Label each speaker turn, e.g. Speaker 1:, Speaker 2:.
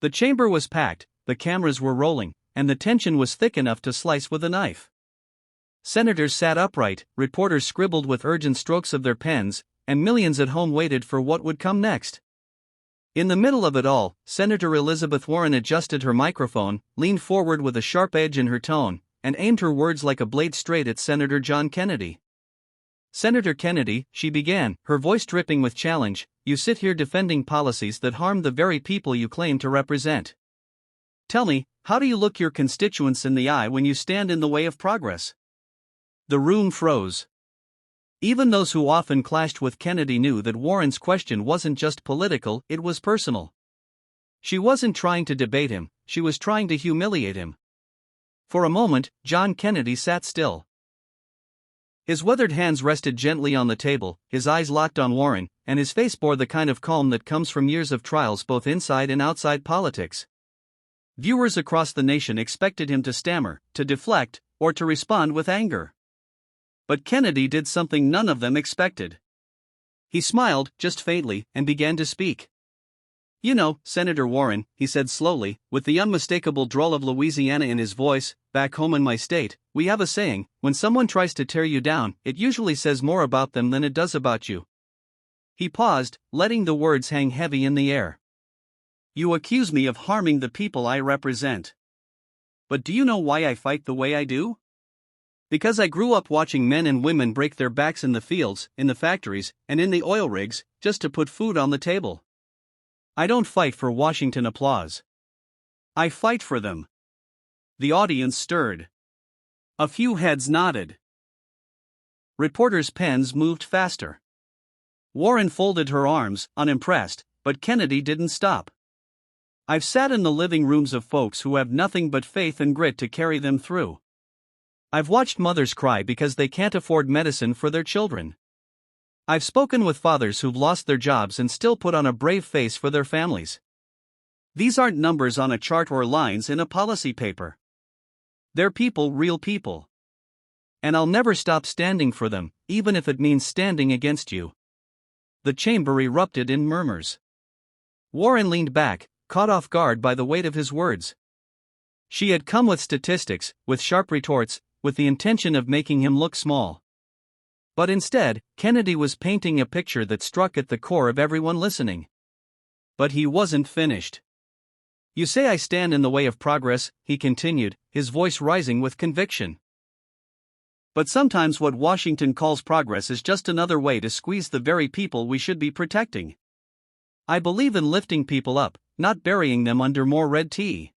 Speaker 1: The chamber was packed, the cameras were rolling, and the tension was thick enough to slice with a knife. Senators sat upright, reporters scribbled with urgent strokes of their pens, and millions at home waited for what would come next. In the middle of it all, Senator Elizabeth Warren adjusted her microphone, leaned forward with a sharp edge in her tone, and aimed her words like a blade straight at Senator John Kennedy. "Senator Kennedy," she began, her voice dripping with challenge, "you sit here defending policies that harm the very people you claim to represent. Tell me, how do you look your constituents in the eye when you stand in the way of progress?" The room froze. Even those who often clashed with Kennedy knew that Warren's question wasn't just political, it was personal. She wasn't trying to debate him, she was trying to humiliate him. For a moment, John Kennedy sat still. His weathered hands rested gently on the table, his eyes locked on Warren, and his face bore the kind of calm that comes from years of trials both inside and outside politics. Viewers across the nation expected him to stammer, to deflect, or to respond with anger. But Kennedy did something none of them expected. He smiled, just faintly, and began to speak. "You know, Senator Warren," he said slowly, with the unmistakable drawl of Louisiana in his voice, "back home in my state, we have a saying, when someone tries to tear you down, it usually says more about them than it does about you." He paused, letting the words hang heavy in the air. "You accuse me of harming the people I represent. But do you know why I fight the way I do? Because I grew up watching men and women break their backs in the fields, in the factories, and in the oil rigs, just to put food on the table. I don't fight for Washington applause. I fight for them." The audience stirred. A few heads nodded. Reporters' pens moved faster. Warren folded her arms, unimpressed, but Kennedy didn't stop. "I've sat in the living rooms of folks who have nothing but faith and grit to carry them through. I've watched mothers cry because they can't afford medicine for their children. I've spoken with fathers who've lost their jobs and still put on a brave face for their families. These aren't numbers on a chart or lines in a policy paper. They're people, real people. And I'll never stop standing for them, even if it means standing against you." The chamber erupted in murmurs. Warren leaned back, caught off guard by the weight of his words. She had come with statistics, with sharp retorts, with the intention of making him look small. But instead, Kennedy was painting a picture that struck at the core of everyone listening. But he wasn't finished. "You say I stand in the way of progress," he continued, his voice rising with conviction. "But sometimes what Washington calls progress is just another way to squeeze the very people we should be protecting. I believe in lifting people up, not burying them under more red tea.